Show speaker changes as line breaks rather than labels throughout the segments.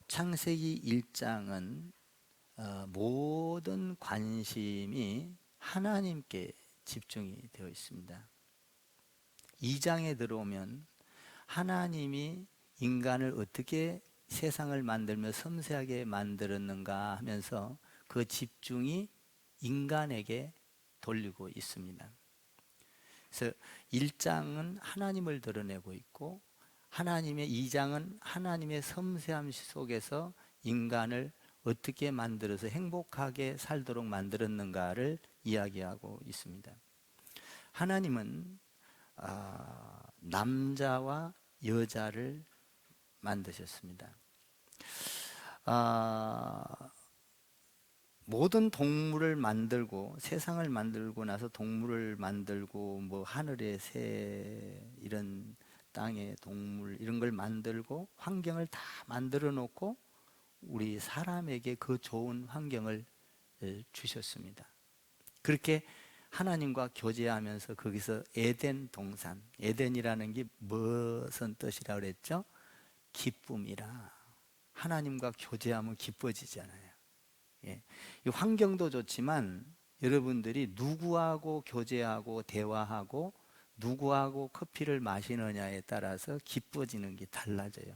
창세기 1장은 모든 관심이 하나님께 집중이 되어 있습니다. 2장에 들어오면 하나님이 인간을 어떻게 세상을 만들며 섬세하게 만들었는가 하면서 그 집중이 인간에게 돌리고 있습니다. 그래서 1장은 하나님을 드러내고 있고 2장은 하나님의 섬세함 속에서 인간을 어떻게 만들어서 행복하게 살도록 만들었는가를 이야기하고 있습니다. 하나님은 남자와 여자를 만드셨습니다. 모든 동물을 만들고 세상을 만들고 나서 동물을 만들고 뭐 하늘의 새 이런 땅의 동물 이런 걸 만들고 환경을 다 만들어 놓고 우리 사람에게 그 좋은 환경을 주셨습니다. 그렇게 하나님과 교제하면서 거기서 에덴 동산, 에덴이라는 게 무슨 뜻이라 그랬죠? 기쁨이라. 하나님과 교제하면 기뻐지잖아요. 예. 이 환경도 좋지만 여러분들이 누구하고 교제하고 대화하고 누구하고 커피를 마시느냐에 따라서 기뻐지는 게 달라져요.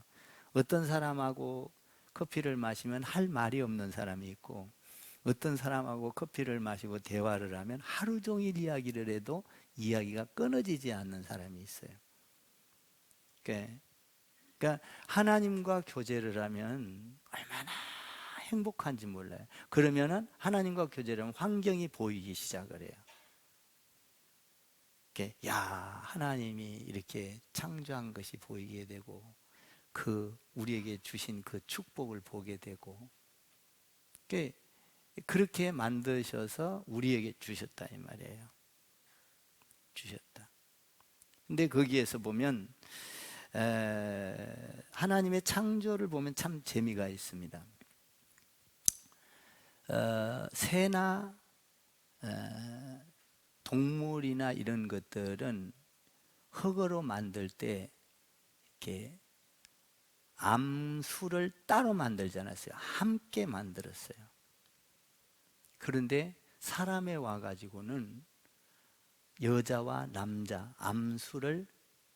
어떤 사람하고 커피를 마시면 할 말이 없는 사람이 있고 어떤 사람하고 커피를 마시고 대화를 하면 하루 종일 이야기를 해도 이야기가 끊어지지 않는 사람이 있어요. 그러니까 하나님과 교제를 하면 얼마나 행복한지 몰라요. 그러면은 하나님과 교제를 하면 환경이 보이기 시작을 해요. 야, 하나님이 이렇게 창조한 것이 보이게 되고 그 우리에게 주신 그 축복을 보게 되고 그렇게 만드셔서 우리에게 주셨다 이 말이에요. 주셨다. 근데 거기에서 보면 하나님의 창조를 보면 참 재미가 있습니다. 새나 동물이나 이런 것들은 흙으로 만들 때 이렇게 암수를 따로 만들지 않았어요. 함께 만들었어요. 그런데 사람에 와가지고는 여자와 남자,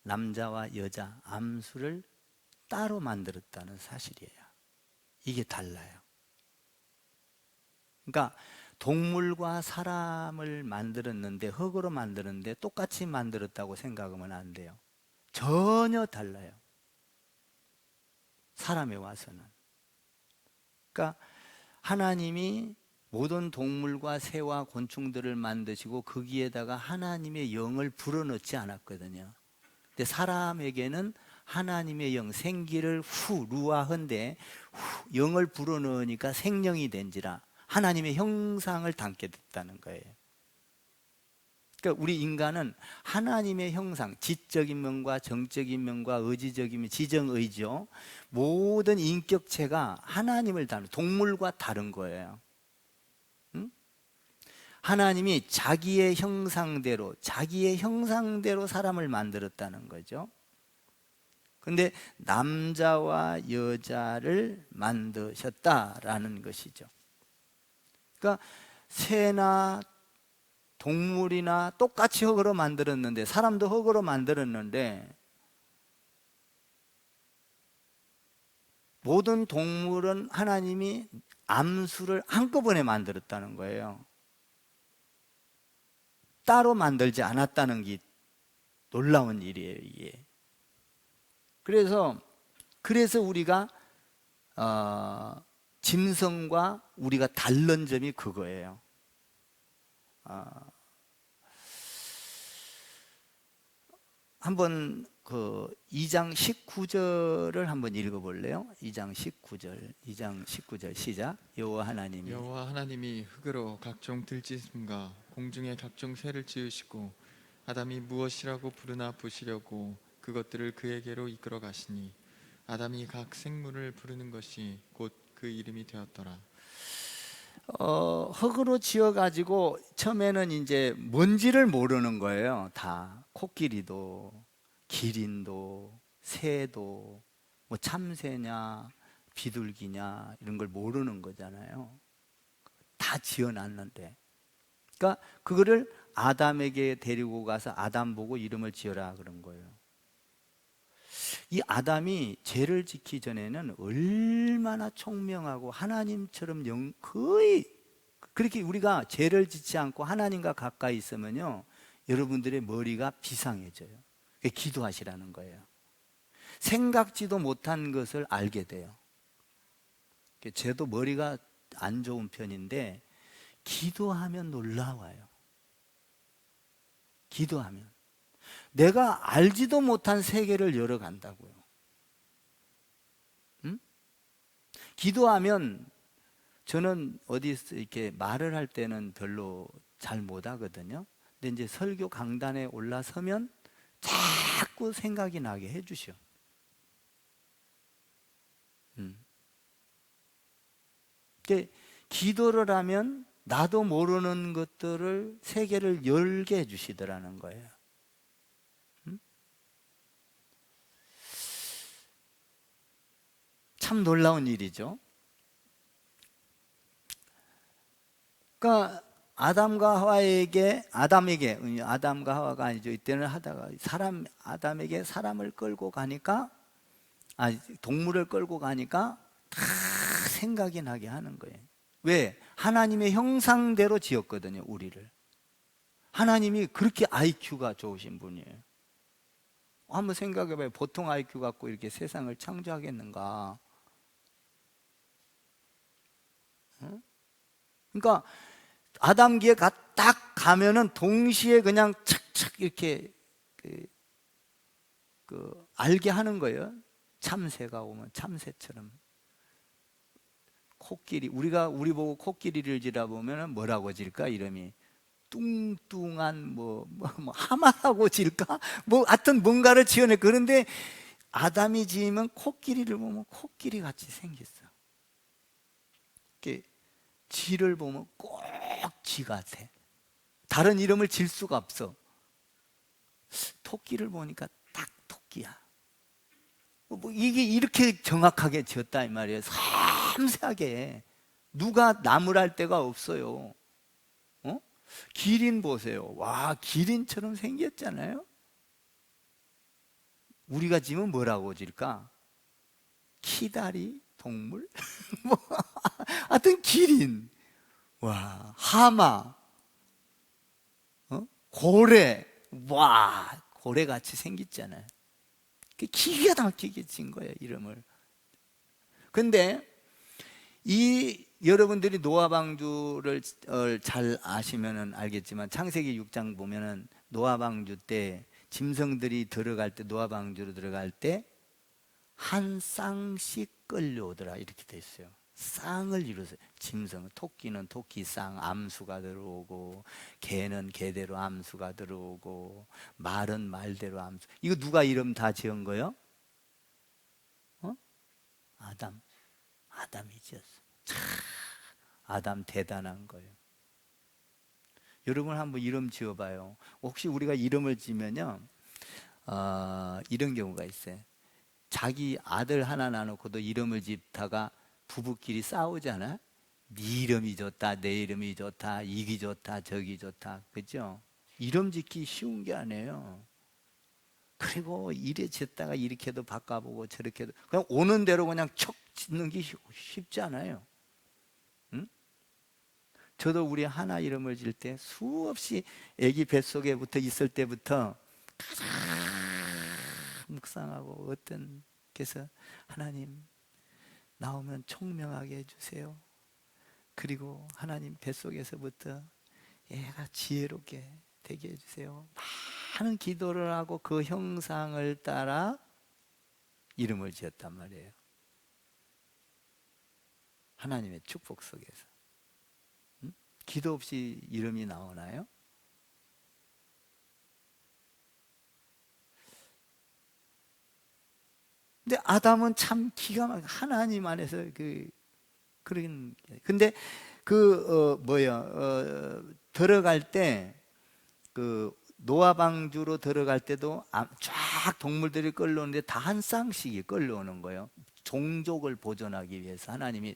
남자와 여자, 암수를 따로 만들었다는 사실이에요. 이게 달라요. 그러니까 동물과 사람을 만들었는데 흙으로 만들었는데 똑같이 만들었다고 생각하면 안 돼요. 전혀 달라요. 사람에 와서는. 그러니까 하나님이 모든 동물과 새와 곤충들을 만드시고 거기에다가 하나님의 영을 불어넣지 않았거든요. 근데 사람에게는 하나님의 영, 생기를 루아한데 영을 불어넣으니까 생명이 된지라 하나님의 형상을 담게 됐다는 거예요. 그러니까 우리 인간은 하나님의 형상, 지적인 면과 정적인 면과 의지적인 면, 지정의죠. 모든 인격체가 하나님을 닮은 동물과 다른 거예요. 응? 하나님이 자기의 형상대로 사람을 만들었다는 거죠. 근데 남자와 여자를 만드셨다라는 것이죠. 그러니까 새나 동물이나 똑같이 흙으로 만들었는데 사람도 흙으로 만들었는데 모든 동물은 하나님이 암수를 한꺼번에 만들었다는 거예요. 따로 만들지 않았다는 게 놀라운 일이에요, 이게. 그래서 우리가 짐승과 우리가 다른 점이 그거예요. 한번 그 2장 19절을 한번 읽어볼래요? 2장 19절 시작. 여호와 하나님이
흙으로 각종 들짐승과 공중의 각종 새를 지으시고 아담이 무엇이라고 부르나 부시려고 그것들을 그에게로 이끌어 가시니 아담이 각 생물을 부르는 것이 곧 그 이름이 되었더라.
흙으로 지어가지고 처음에는 이제 뭔지를 모르는 거예요. 다 코끼리도 기린도 새도 뭐 참새냐 비둘기냐 이런 걸 모르는 거잖아요. 다 지어놨는데. 그러니까 그거를 아담에게 데리고 가서 아담 보고 이름을 지어라 그런 거예요. 이 아담이 죄를 짓기 전에는 얼마나 총명하고 하나님처럼 거의 그렇게 우리가 죄를 짓지 않고 하나님과 가까이 있으면요, 여러분들의 머리가 비상해져요. 기도하시라는 거예요. 생각지도 못한 것을 알게 돼요. 저도 머리가 안 좋은 편인데 기도하면 놀라워요. 기도하면 내가 알지도 못한 세계를 열어간다고요. 응? 기도하면 저는 어디서 이렇게 말을 할 때는 별로 잘 못하거든요. 근데 이제 설교 강단에 올라서면 자꾸 생각이 나게 해주셔. 기도를 하면 나도 모르는 것들을 세계를 열게 해주시더라는 거예요. 참 놀라운 일이죠. 그러니까 아담과 하와가 아니죠. 이때는 하다가 아담에게 사람을 끌고 가니까, 동물을 끌고 가니까 다 생각이 나게 하는 거예요. 왜? 하나님의 형상대로 지었거든요, 우리를. 하나님이 그렇게 IQ가 좋으신 분이에요. 한번 생각해봐요. 보통 IQ 갖고 이렇게 세상을 창조하겠는가? 그러니까 아담기에 딱 가면은 동시에 그냥 착착 이렇게 알게 하는 거예요. 참새가 오면 참새처럼. 코끼리, 우리 보고 코끼리를 지다 보면은 뭐라고 질까? 이름이 뚱뚱한 하마라고 질까? 하여튼 뭔가를 지어내. 그런데 아담이 지으면 코끼리를 보면 코끼리 같이 생겼어. 쥐를 보면 꼭 쥐 같아. 다른 이름을 질 수가 없어. 토끼를 보니까 딱 토끼야. 이게 이렇게 정확하게 지었다 이 말이에요. 섬세하게. 누가 나무랄 데가 없어요. 기린 보세요. 와, 기린처럼 생겼잖아요. 우리가 지면 뭐라고 질까? 키다리 동물? 하여튼 기린, 와, 하마, 고래, 와, 고래같이 생겼잖아요. 기가 막히게 진 거예요, 이름을. 근데 여러분들이 노아 방주를 잘 아시면 알겠지만 창세기 6장 보면은 노아 방주 때 짐승들이 노아 방주로 들어갈 때 한 쌍씩 끌려오더라 이렇게 돼 있어요. 쌍을 이루세요. 짐승, 토끼는 토끼쌍 암수가 들어오고, 개는 개대로 암수가 들어오고, 말은 말대로 암수. 이거 누가 이름 다 지은 거예요? 아담이 지었어. 아담 대단한 거예요. 여러분 한번 이름 지어봐요. 혹시 우리가 이름을 지면요, 이런 경우가 있어요. 자기 아들 하나 낳아놓고도 이름을 짓다가 부부끼리 싸우잖아. 네 이름이 좋다, 내 이름이 좋다, 이기 좋다, 저기 좋다, 그죠? 이름 짓기 쉬운 게 아니에요. 그리고 이래 짓다가 이렇게도 바꿔보고 저렇게도, 그냥 오는 대로 그냥 척 짓는 게 쉽지 않아요. 응? 저도 우리 하나 이름을 질 때 수없이 아기 뱃속에부터 있을 때부터 가장 묵상하고 그래서 하나님 나오면 총명하게 해주세요. 그리고 하나님 뱃속에서부터 얘가 지혜롭게 되게 해주세요. 많은 기도를 하고 그 형상을 따라 이름을 지었단 말이에요. 하나님의 축복 속에서. 기도 없이 이름이 나오나요? 근데 아담은 참 기가 막혀. 하나님 안에서 그런. 근데 들어갈 때 노아 방주로 들어갈 때도 쫙 동물들이 끌려오는데 다 한 쌍씩이 끌려오는 거예요. 종족을 보존하기 위해서 하나님이.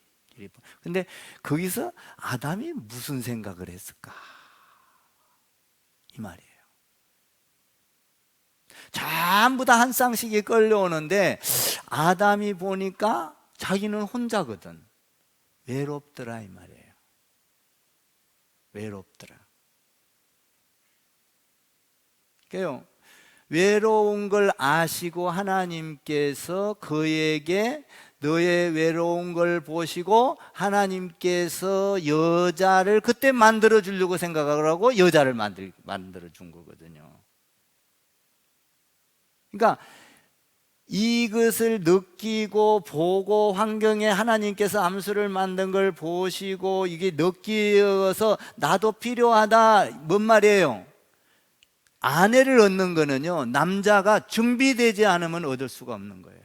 근데 거기서 아담이 무슨 생각을 했을까? 이 말이에요. 전부 다 한 쌍씩이 끌려오는데 아담이 보니까 자기는 혼자거든. 외롭더라 이 말이에요. 외롭더라. 그래요. 외로운 걸 아시고 하나님께서 그에게 너의 외로운 걸 보시고 하나님께서 여자를 그때 만들어 주려고 생각을 하고 여자를 만들어 준 거거든요. 그러니까 이것을 느끼고 보고 환경에 하나님께서 암수를 만든 걸 보시고 이게 느끼어서 나도 필요하다. 뭔 말이에요? 아내를 얻는 거는요, 남자가 준비되지 않으면 얻을 수가 없는 거예요.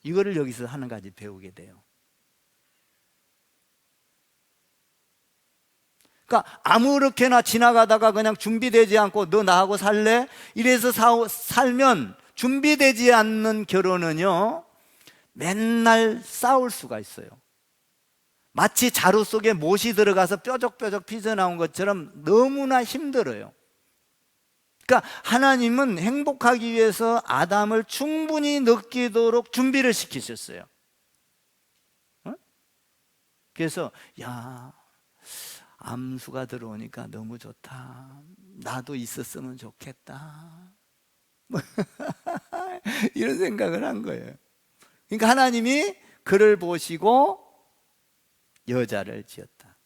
이거를 여기서 한 가지 배우게 돼요. 그러니까 아무렇게나 지나가다가 그냥 준비되지 않고 너 나하고 살래? 이래서 살면 준비되지 않는 결혼은요, 맨날 싸울 수가 있어요. 마치 자루 속에 못이 들어가서 뾰족뾰족 피져나온 것처럼 너무나 힘들어요. 그러니까 하나님은 행복하기 위해서 아담을 충분히 느끼도록 준비를 시키셨어요. 그래서 야, 암수가 들어오니까 너무 좋다. 나도 있었으면 좋겠다. 이런 생각을 한 거예요. 그러니까 하나님이 그를 보시고 여자를 지었다.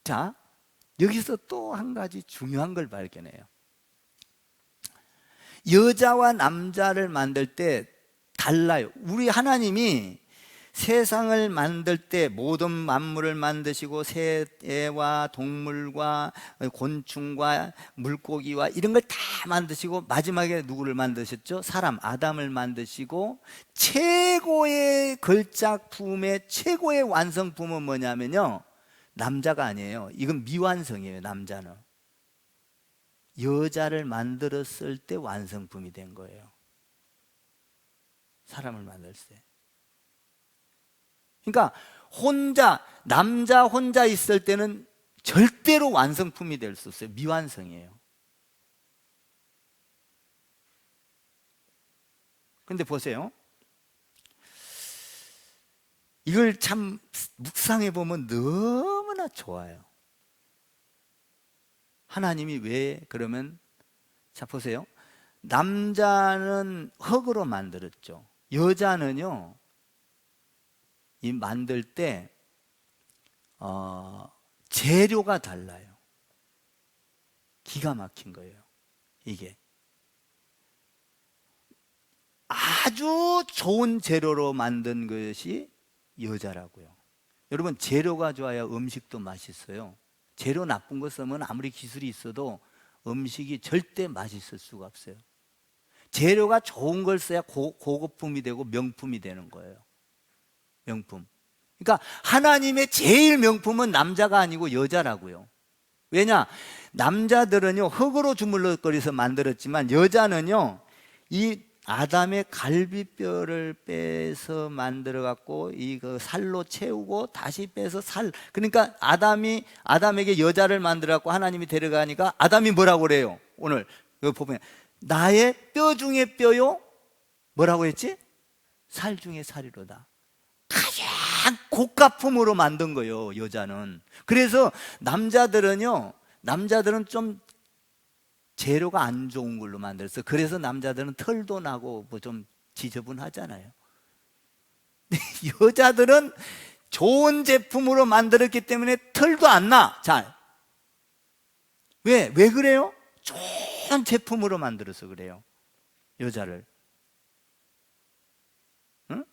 자, 여기서 또 한 가지 중요한 걸 발견해요. 여자와 남자를 만들 때 달라요. 우리 하나님이 세상을 만들 때 모든 만물을 만드시고 새와 동물과 곤충과 물고기와 이런 걸 다 만드시고 마지막에 누구를 만드셨죠? 사람 아담을 만드시고 최고의 걸작품의 최고의 완성품은 뭐냐면요, 남자가 아니에요. 이건 미완성이에요. 남자는 여자를 만들었을 때 완성품이 된 거예요. 사람을 만들었을 때. 그러니까 남자 혼자 있을 때는 절대로 완성품이 될 수 없어요. 미완성이에요. 근데 보세요. 이걸 참 묵상해 보면 너무나 좋아요. 하나님이 왜 그러면, 자 보세요. 남자는 흙으로 만들었죠. 여자는요, 이 만들 때 재료가 달라요. 기가 막힌 거예요. 이게 아주 좋은 재료로 만든 것이 여자라고요. 여러분, 재료가 좋아야 음식도 맛있어요. 재료 나쁜 거 쓰면 아무리 기술이 있어도 음식이 절대 맛있을 수가 없어요. 재료가 좋은 걸 써야 고급품이 되고 명품이 되는 거예요. 명품. 그러니까 하나님의 제일 명품은 남자가 아니고 여자라고요. 왜냐? 남자들은요, 흙으로 주물럭거려서 만들었지만 여자는요, 이 아담의 갈비뼈를 빼서 만들어 갖고 그 살로 채우고 다시 빼서 그러니까 아담에게 여자를 만들어 갖고 하나님이 데려가니까 아담이 뭐라고 그래요? 오늘 이거 보면 나의 뼈 중에 뼈요, 뭐라고 했지? 살 중에 살이로다. 가장 고가품으로 만든 거예요, 여자는. 그래서 남자들은 좀 재료가 안 좋은 걸로 만들었어. 그래서 남자들은 털도 나고 뭐 좀 지저분하잖아요. 여자들은 좋은 제품으로 만들었기 때문에 털도 안 나. 자, 왜 그래요? 좋은 제품으로 만들어서 그래요, 여자를. 응?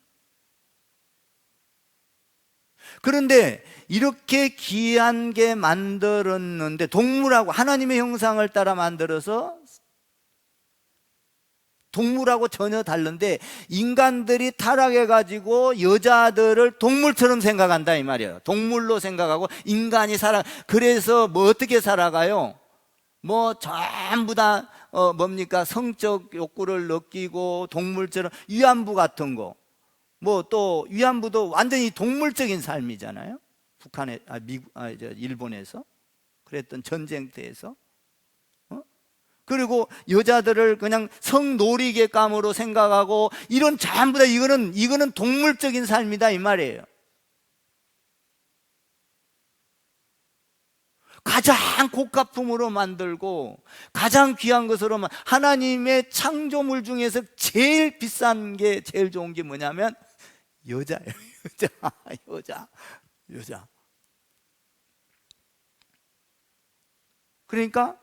그런데 이렇게 귀한 게 만들었는데, 동물하고 하나님의 형상을 따라 만들어서 동물하고 전혀 다른데 인간들이 타락해가지고 여자들을 동물처럼 생각한다 이 말이에요. 동물로 생각하고 인간이 그래서 뭐 어떻게 살아가요? 뭐 전부 다 뭡니까? 성적 욕구를 느끼고 동물처럼 위안부 같은 거, 뭐 또 위안부도 완전히 동물적인 삶이잖아요. 북한에, 일본에서 그랬던 전쟁터에서. 그리고 여자들을 그냥 성놀이객감으로 생각하고 이런 전부 다 이거는 동물적인 삶이다 이 말이에요. 가장 고가품으로 만들고 가장 귀한 것으로 하나님의 창조물 중에서 제일 비싼 게 제일 좋은 게 뭐냐면 여자예요. 여자. 그러니까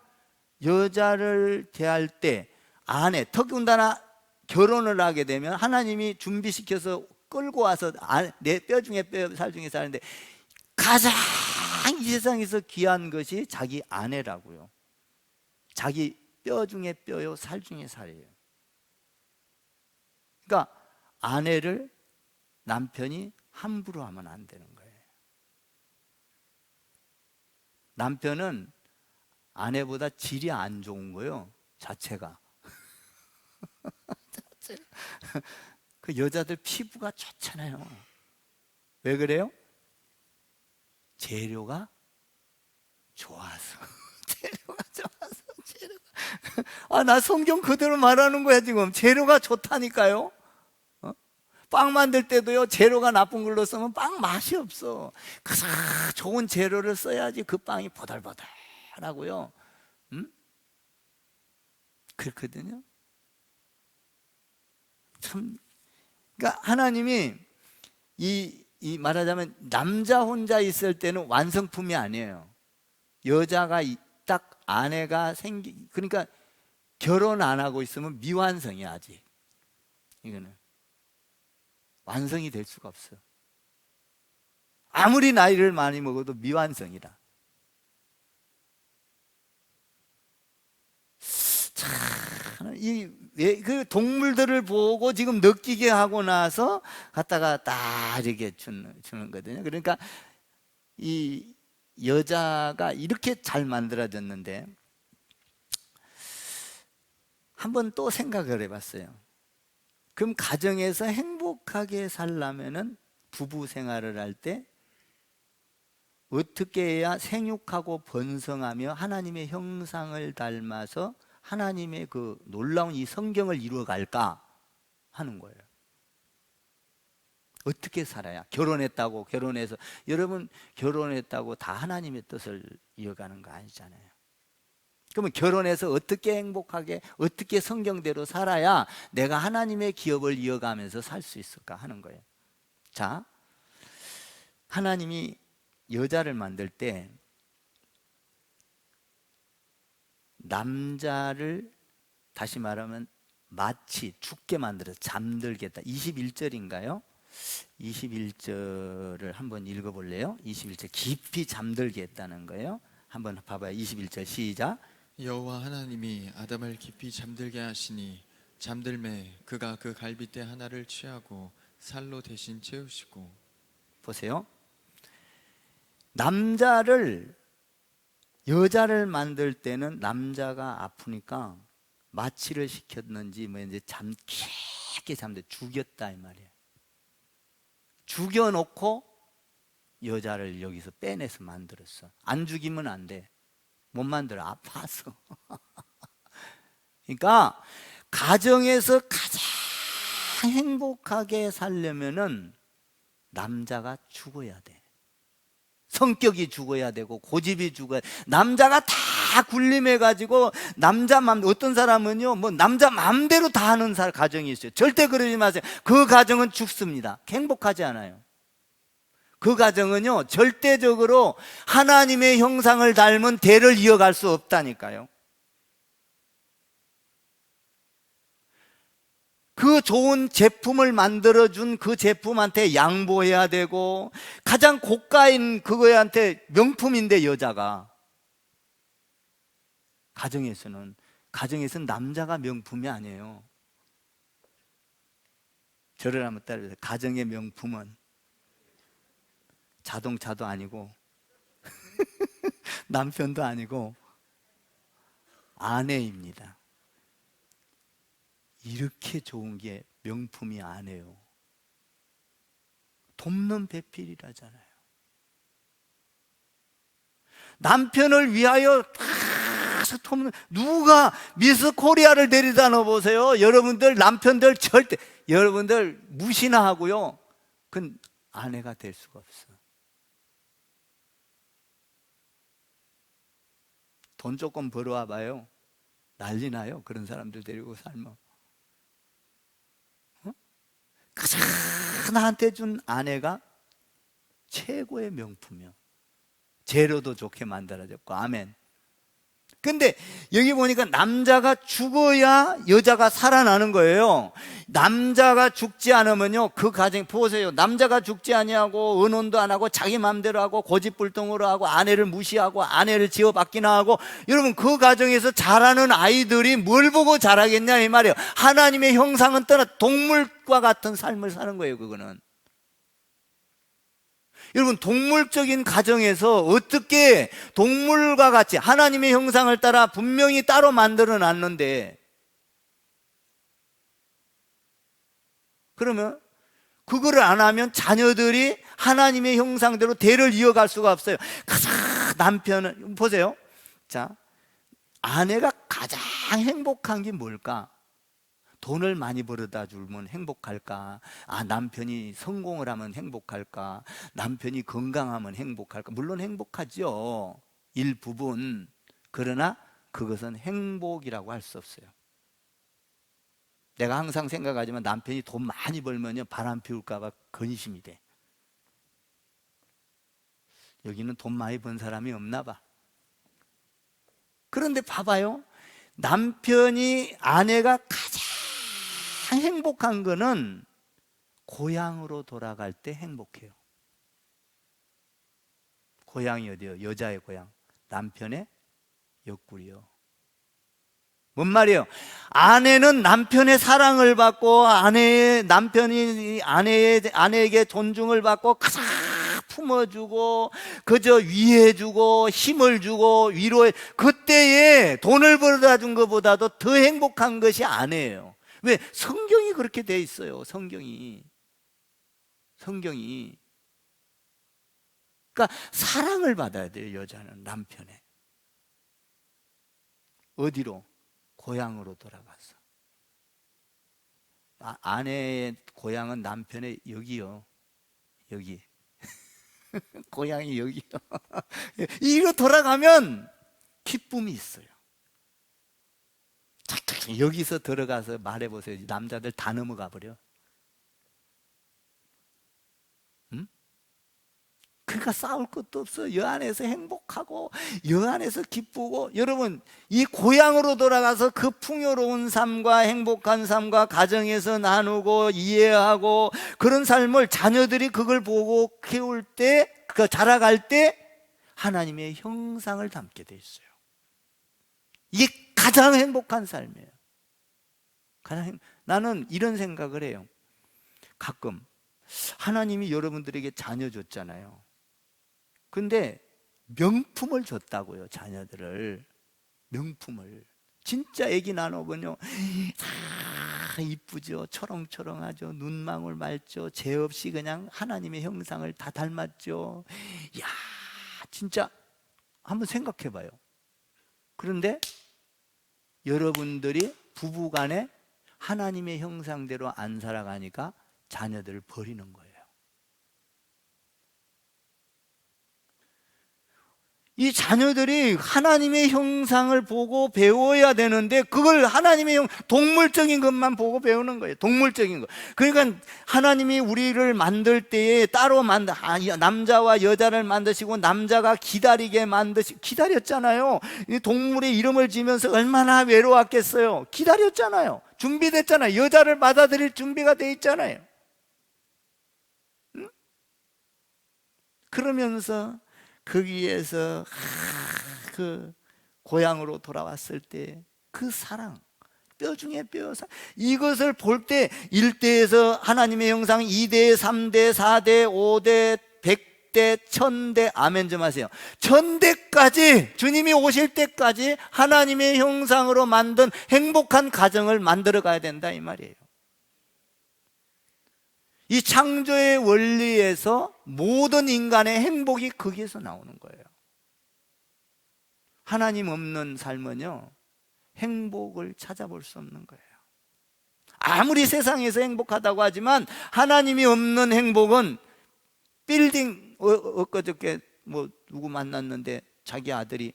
여자를 대할 때 아내, 더군다나 결혼을 하게 되면 하나님이 준비시켜서 끌고 와서 내 뼈 중에 뼈, 살 중에 살인데 가장 이 세상에서 귀한 것이 자기 아내라고요. 자기 뼈 중에 뼈요, 살 중에 살이에요. 그러니까 아내를 남편이 함부로 하면 안 되는 거예요. 남편은 아내보다 질이 안 좋은 거예요, 자체가. 그 여자들 피부가 좋잖아요. 왜 그래요? 재료가 좋아서. 나 성경 그대로 말하는 거야 지금. 재료가 좋다니까요. 빵 만들 때도요, 재료가 나쁜 걸로 쓰면 빵 맛이 없어. 그래서 좋은 재료를 써야지 그 빵이 보들보들하고요. 그렇거든요. 참, 그러니까 하나님이 이 말하자면 남자 혼자 있을 때는 완성품이 아니에요. 여자가 딱 아내가 그러니까 결혼 안 하고 있으면 미완성이야 아직. 이거는 완성이 될 수가 없어. 아무리 나이를 많이 먹어도 미완성이다. 그 동물들을 보고 지금 느끼게 하고 나서 갖다가 딱 이렇게 주는 거거든요. 그러니까 이 여자가 이렇게 잘 만들어졌는데 한번 또 생각을 해봤어요. 그럼 가정에서 행복하게 살려면은 부부 생활을 할 때 어떻게 해야 생육하고 번성하며 하나님의 형상을 닮아서 하나님의 그 놀라운 이 성경을 이루어갈까 하는 거예요. 어떻게 살아야 결혼했다고 결혼해서 여러분 결혼했다고 다 하나님의 뜻을 이어가는 거 아니잖아요. 그러면 결혼해서 어떻게 행복하게 어떻게 성경대로 살아야 내가 하나님의 기업을 이어가면서 살 수 있을까 하는 거예요. 자, 하나님이 여자를 만들 때 남자를 다시 말하면 마치 죽게 만들어서 잠들게 했다. 21절인가요? 21절을 한번 읽어볼래요? 21절 깊이 잠들게 했다는 거예요. 한번 봐봐요. 21절 시작.
여호와 하나님이 아담을 깊이 잠들게 하시니 잠들매 그가 그 갈빗대 하나를 취하고 살로 대신 채우시고.
보세요. 여자를 만들 때는 남자가 아프니까 마취를 시켰는지 뭐 이제 깊게 죽였다 이 말이에요. 죽여놓고 여자를 여기서 빼내서 만들었어. 안 죽이면 안 돼. 못 만들어. 아파서. 그러니까 가정에서 가장 행복하게 살려면은 남자가 죽어야 돼. 성격이 죽어야 되고 고집이 죽어야 돼. 남자가 다 군림해가지고 남자 맘, 어떤 사람은요 뭐 남자 맘대로 다 하는 가정이 있어요. 절대 그러지 마세요. 그 가정은 죽습니다. 행복하지 않아요. 그 가정은요 절대적으로 하나님의 형상을 닮은 대를 이어갈 수 없다니까요. 그 좋은 제품을 만들어준 그 제품한테 양보해야 되고 가장 고가인 그거한테 명품인데 여자가 가정에서는 남자가 명품이 아니에요. 저를 한번 따라해보세요. 가정의 명품은 자동차도 아니고 남편도 아니고 아내입니다. 이렇게 좋은 게 명품이 아니에요. 돕는 배필이라잖아요. 남편을 위하여 다 돕는, 누가 미스 코리아를 데리다 넣어보세요. 여러분들 남편들 절대, 여러분들 무시나 하고요, 그건 아내가 될 수가 없어. 돈 조금 벌어와 봐요, 난리 나요. 그런 사람들 데리고 살면. 가장 나한테 준 아내가 최고의 명품이요. 재료도 좋게 만들어졌고. 아멘. 근데 여기 보니까 남자가 죽어야 여자가 살아나는 거예요. 남자가 죽지 않으면요, 그 가정 보세요. 남자가 죽지 아니하고 의논도 안 하고 자기 마음대로 하고 고집불통으로 하고 아내를 무시하고 아내를 지어받기나 하고, 여러분 그 가정에서 자라는 아이들이 뭘 보고 자라겠냐 이 말이에요. 하나님의 형상은 떠나 동물과 같은 삶을 사는 거예요. 그거는 여러분, 동물적인 가정에서 어떻게 동물과 같이 하나님의 형상을 따라 분명히 따로 만들어 놨는데, 그러면 그거를 안 하면 자녀들이 하나님의 형상대로 대를 이어갈 수가 없어요. 가장 남편은 보세요. 자, 아내가 가장 행복한 게 뭘까? 돈을 많이 벌어다 주면 행복할까? 남편이 성공을 하면 행복할까? 남편이 건강하면 행복할까? 물론 행복하죠, 일부분. 그러나 그것은 행복이라고 할 수 없어요. 내가 항상 생각하지만 남편이 돈 많이 벌면요, 바람 피울까 봐 근심이 돼. 여기는 돈 많이 번 사람이 없나 봐. 그런데 봐봐요, 남편이, 아내가 가장 행복한 거는 고향으로 돌아갈 때 행복해요. 고향이 어디요? 여자의 고향, 남편의 옆구리요. 뭔 말이에요? 아내는 남편의 사랑을 받고, 남편이 아내에게 존중을 받고 가장 품어주고 그저 위해주고 힘을 주고 위로해. 그때에 돈을 벌어다 준 것보다도 더 행복한 것이 아내예요. 왜? 성경이 그렇게 돼 있어요. 성경이. 그러니까 사랑을 받아야 돼요, 여자는 남편의. 어디로? 고향으로 돌아가서. 아내의 고향은 남편의 여기요. 여기. 고향이 여기요. 이리로 돌아가면 기쁨이 있어요. 여기서 들어가서 말해보세요. 남자들 다 넘어가 버려. 응? 그러니까 싸울 것도 없어. 여 안에서 행복하고 여 안에서 기쁘고. 여러분, 이 고향으로 돌아가서 그 풍요로운 삶과 행복한 삶과 가정에서 나누고 이해하고 그런 삶을 자녀들이 그걸 보고 키울 때, 그 자라갈 때 하나님의 형상을 담게 돼 있어요. 이게 가장 행복한 삶이에요. 나는 이런 생각을 해요. 가끔 하나님이 여러분들에게 자녀 줬잖아요. 근데 명품을 줬다고요. 자녀들을. 명품을. 진짜 애기 나눠보면요, 다 이쁘죠. 초롱초롱하죠. 눈망울 맑죠. 죄 없이 그냥 하나님의 형상을 다 닮았죠. 이야, 진짜 한번 생각해 봐요. 그런데 여러분들이 부부간에 하나님의 형상대로 안 살아가니까 자녀들을 버리는 거예요. 이 자녀들이 하나님의 형상을 보고 배워야 되는데 그걸 하나님의 동물적인 것만 보고 배우는 거예요. 동물적인 것. 그러니까 하나님이 우리를 만들 때에 따로 남자와 여자를 만드시고 남자가 기다리게 기다렸잖아요. 이 동물의 이름을 지면서 얼마나 외로웠겠어요. 기다렸잖아요. 준비됐잖아요. 여자를 받아들일 준비가 돼 있잖아요. 응? 그러면서 거기에서 그 고향으로 돌아왔을 때 그 사랑, 뼈 중에 뼈, 이것을 볼 때 1대에서 하나님의 형상, 2대, 3대, 4대, 5대, 100 100대, 1000대, 아멘 좀 하세요. 1000대까지, 주님이 오실 때까지 하나님의 형상으로 만든 행복한 가정을 만들어 가야 된다 이 말이에요. 이 창조의 원리에서 모든 인간의 행복이 거기에서 나오는 거예요. 하나님 없는 삶은요, 행복을 찾아볼 수 없는 거예요. 아무리 세상에서 행복하다고 하지만 하나님이 없는 행복은 빌딩, 엊그저께 뭐 누구 만났는데 자기 아들이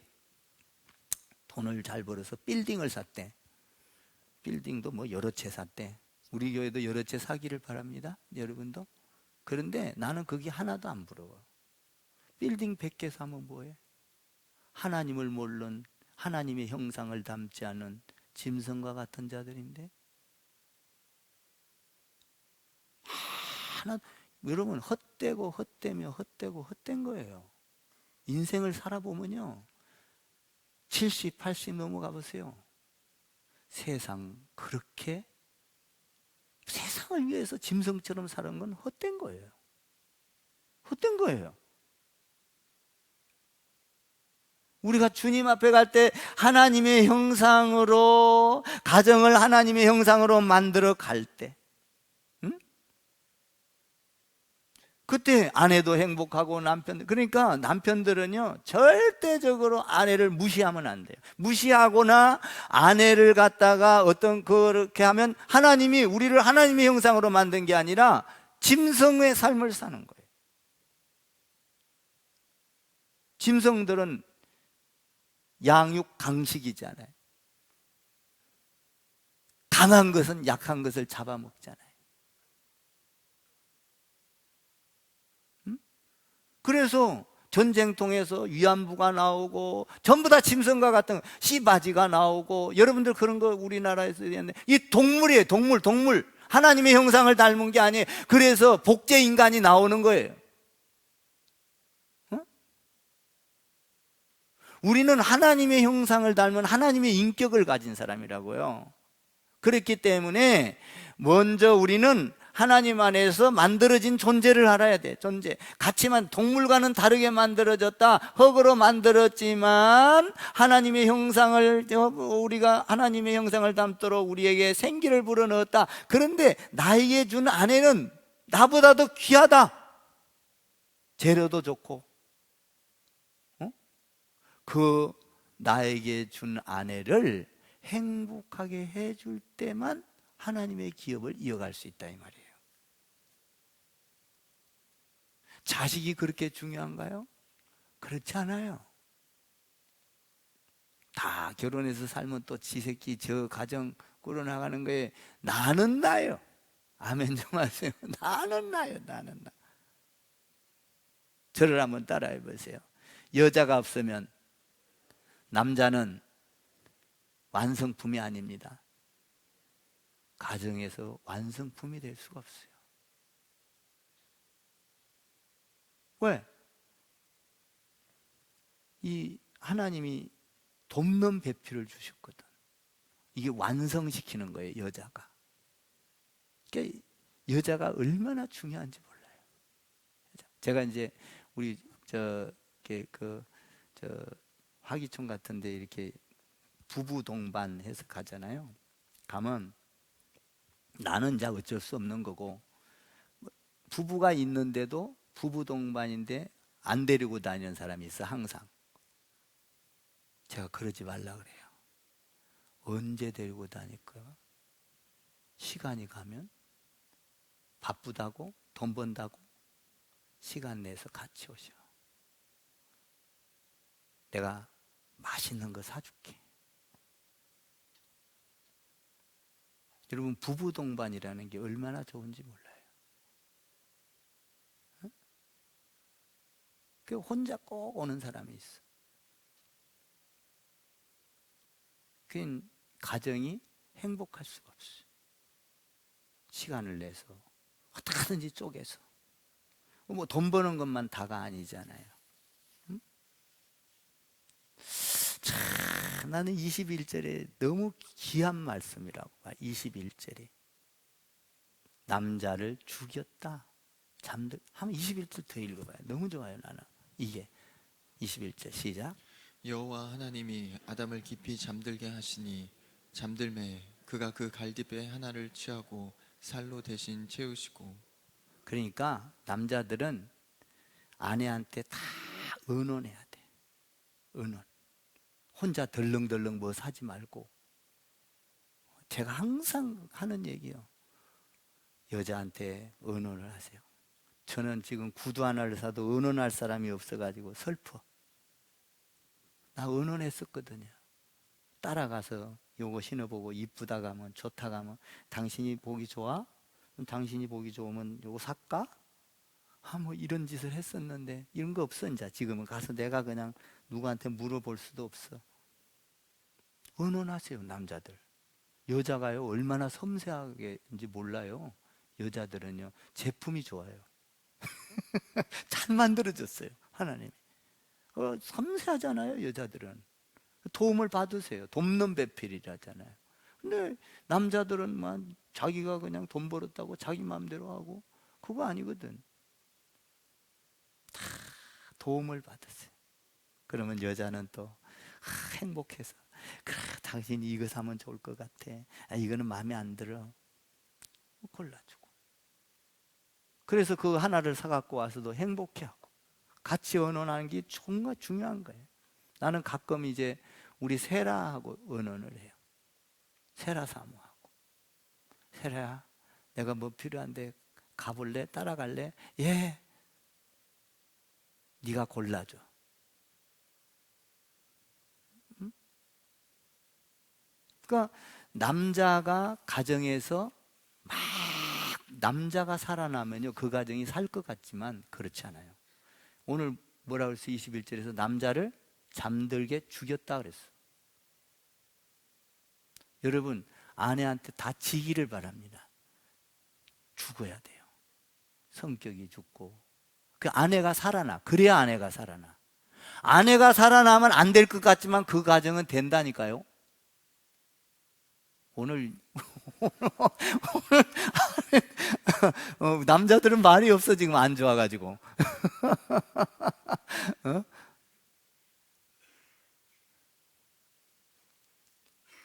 돈을 잘 벌어서 빌딩을 샀대. 빌딩도 뭐 여러 채 샀대. 우리 교회도 여러 채 사기를 바랍니다, 여러분도. 그런데 나는 그게 하나도 안 부러워. 빌딩 100개 사면 뭐해? 하나님을 모르는, 하나님의 형상을 담지 않은 짐승과 같은 자들인데, 여러분, 헛되고 헛되며 헛되고 헛된 거예요. 인생을 살아보면요, 70, 80 넘어가 보세요. 세상 그렇게 세상을 위해서 짐승처럼 사는 건 헛된 거예요. 헛된 거예요. 우리가 주님 앞에 갈 때 하나님의 형상으로, 가정을 하나님의 형상으로 만들어 갈 때, 그때 아내도 행복하고 남편들, 그러니까 남편들은요 절대적으로 아내를 무시하면 안 돼요. 무시하거나 아내를 갖다가 그렇게 하면 하나님이 우리를 하나님의 형상으로 만든 게 아니라 짐승의 삶을 사는 거예요. 짐승들은 양육 강식이잖아요. 강한 것은 약한 것을 잡아먹잖아요. 그래서 전쟁통에서 위안부가 나오고 전부 다 짐승과 같은 씨바지가 나오고, 여러분들 그런 거 우리나라에서 했는데, 이 동물이에요. 동물 하나님의 형상을 닮은 게 아니에요. 그래서 복제 인간이 나오는 거예요. 우리는 하나님의 형상을 닮은 하나님의 인격을 가진 사람이라고요. 그렇기 때문에 먼저 우리는 하나님 안에서 만들어진 존재를 알아야 돼. 존재. 같이만, 동물과는 다르게 만들어졌다. 흙으로 만들었지만 하나님의 형상을, 우리가 하나님의 형상을 담도록 우리에게 생기를 불어넣었다. 그런데 나에게 준 아내는 나보다도 귀하다. 재료도 좋고, 그 나에게 준 아내를 행복하게 해줄 때만 하나님의 기업을 이어갈 수 있다 이 말이에요. 자식이 그렇게 중요한가요? 그렇지 않아요. 다 결혼해서 살면 또 지 새끼 저 가정 꾸려나가는 거에 나는 나요. 아멘 좀 하세요. 나는 나요. 나는 나. 저를 한번 따라해 보세요. 여자가 없으면 남자는 완성품이 아닙니다. 가정에서 완성품이 될 수가 없어요. 왜? 이 하나님이 돕는 배필을 주셨거든. 이게 완성시키는 거예요, 여자가. 그러니까 여자가 얼마나 중요한지 몰라요. 제가 이제 우리 화기촌 같은데 이렇게 부부 동반해서 가잖아요. 가면 나는 이제 어쩔 수 없는 거고, 부부가 있는데도 부부 동반인데 안 데리고 다니는 사람이 있어. 항상 제가 그러지 말라 그래요. 언제 데리고 다닐까? 시간이 가면 바쁘다고, 돈 번다고 시간 내서 같이 오셔. 내가 맛있는 거 사줄게. 여러분, 부부 동반이라는 게 얼마나 좋은지 몰라요. 그 혼자 꼭 오는 사람이 있어. 그 가정이 행복할 수가 없어요. 시간을 내서 어떻게든지 쪼개서. 뭐 돈 버는 것만 다가 아니잖아요. 응? 참, 나는 21절에 너무 귀한 말씀이라고 봐. 21절에 남자를 죽였다. 한번 21절 더 읽어봐요. 너무 좋아요. 나는 이게 21절 시작.
여호와 하나님이 아담을 깊이 잠들게 하시니 잠들매 그가 그 갈대뼈 하나를 취하고 살로 대신 채우시고.
그러니까 남자들은 아내한테 다 의논해야 돼. 의논. 혼자 덜렁덜렁 뭐 사지 말고. 제가 항상 하는 얘기요. 여자한테 의논을 하세요. 저는 지금 구두 하나를 사도 의논할 사람이 없어가지고 슬퍼. 나 의논했었거든요. 따라가서 요거 신어보고 이쁘다 가면 좋다 가면 당신이 보기 좋아? 그럼 당신이 보기 좋으면 요거 살까? 뭐 이런 짓을 했었는데 이런 거 없어. 이제 지금은 가서 내가 그냥 누구한테 물어볼 수도 없어. 의논하세요. 남자들. 여자가요 얼마나 섬세하게인지 몰라요. 여자들은요 제품이 좋아요. 잘 만들어졌어요. 하나님이. 섬세하잖아요. 여자들은. 도움을 받으세요. 돕는 배필이라잖아요. 근데 남자들은 막 자기가 그냥 돈 벌었다고 자기 마음대로 하고 그거 아니거든. 다 도움을 받으세요. 그러면 여자는 또 행복해서 그래 당신이 이거 사면 좋을 것 같아. 이거는 마음에 안 들어. 골라주고. 그래서 그 하나를 사갖고 와서도 행복해하고 같이 의논하는 게 정말 중요한 거예요. 나는 가끔 이제 우리 세라하고 의논을 해요. 세라 사모하고. 세라야, 내가 뭐 필요한데 가볼래? 따라갈래? 예. 네가 골라줘. 응? 그러니까 남자가 가정에서 막 남자가 살아나면요 그 가정이 살 것 같지만 그렇지 않아요. 오늘 뭐라 그랬어? 21절에서 남자를 잠들게 죽였다 그랬어. 여러분 아내한테 다 지기를 바랍니다. 죽어야 돼요. 성격이 죽고 그 아내가 살아나. 그래야 아내가 살아나. 아내가 살아나면 안 될 것 같지만 그 가정은 된다니까요. 오늘 남자들은 말이 없어. 지금 안 좋아가지고. 어?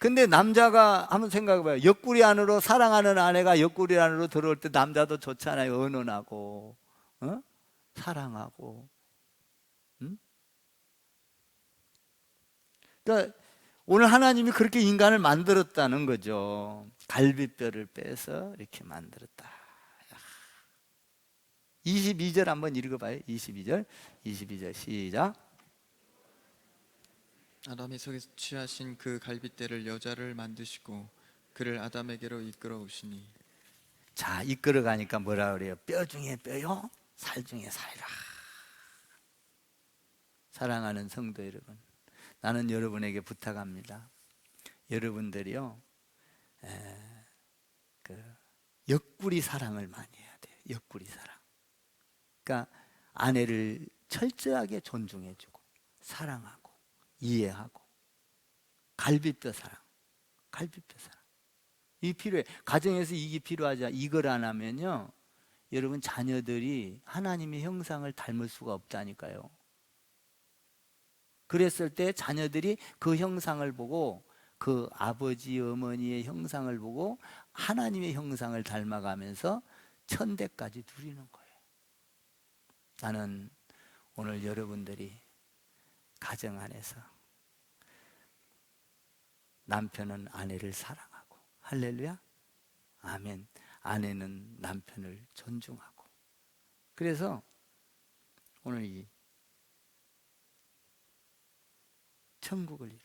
근데 남자가 한번 생각해봐요. 옆구리 안으로 사랑하는 아내가 옆구리 안으로 들어올 때 남자도 좋잖아요. 은은하고 사랑하고. 응? 그러니까 오늘 하나님이 그렇게 인간을 만들었다는 거죠. 갈비뼈를 빼서 이렇게 만들었다. 22절 한번 읽어봐요. 22절 시작.
아담에서 취하신 그 갈빗대를 여자를 만드시고 그를 아담에게로 이끌어 오시니.
자, 이끌어 가니까 뭐라 그래요? 뼈 중에 뼈요, 살 중에 살이라. 사랑하는 성도 여러분, 나는 여러분에게 부탁합니다. 여러분들이요, 옆구리 사랑을 많이 해야 돼요. 옆구리 사랑. 그러니까 아내를 철저하게 존중해주고 사랑하고 이해하고 갈비뼈 사랑, 갈비뼈 사랑. 이 필요해. 가정에서 이게 필요하자. 이걸 안 하면요, 여러분 자녀들이 하나님의 형상을 닮을 수가 없다니까요. 그랬을 때 자녀들이 그 형상을 보고 그 아버지 어머니의 형상을 보고 하나님의 형상을 닮아가면서 천대까지 누리는 거예요. 나는 오늘 여러분들이 가정 안에서 남편은 아내를 사랑하고, 할렐루야, 아멘, 아내는 남편을 존중하고, 그래서 오늘 이 천국을 이루는,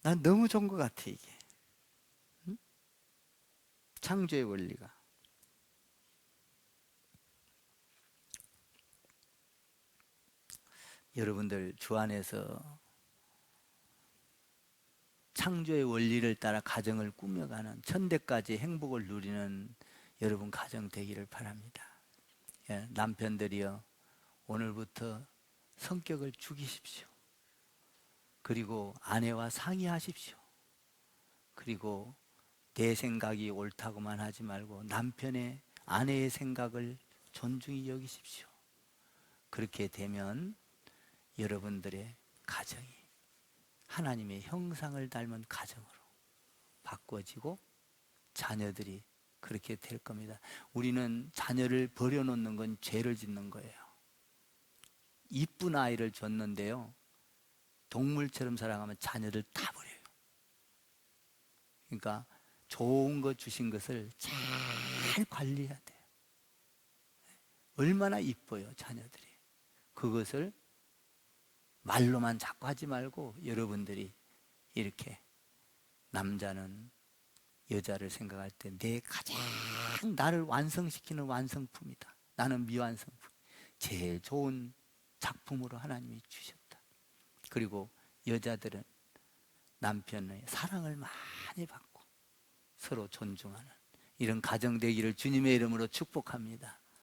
난 너무 좋은 것 같아 이게. 응? 창조의 원리가. 여러분들 주 안에서 창조의 원리를 따라 가정을 꾸며가는 천대까지 행복을 누리는 여러분 가정 되기를 바랍니다. 예, 남편들이여, 오늘부터 성격을 죽이십시오. 그리고 아내와 상의하십시오. 그리고 내 생각이 옳다고만 하지 말고 남편의, 아내의 생각을 존중히 여기십시오. 그렇게 되면 여러분들의 가정이 하나님의 형상을 닮은 가정으로 바꿔지고 자녀들이 그렇게 될 겁니다. 우리는 자녀를 버려놓는 건 죄를 짓는 거예요. 이쁜 아이를 줬는데요, 동물처럼 사랑하면 자녀를 다 버려요. 그러니까 좋은 거 주신 것을 잘 관리해야 돼요. 얼마나 이뻐요, 자녀들이. 그것을 말로만 자꾸 하지 말고 여러분들이 이렇게, 남자는 여자를 생각할 때 내 가장 나를 완성시키는 완성품이다, 나는 미완성품, 제일 좋은 작품으로 하나님이 주셨다. 그리고 여자들은 남편의 사랑을 많이 받고 서로 존중하는 이런 가정 되기를 주님의 이름으로 축복합니다.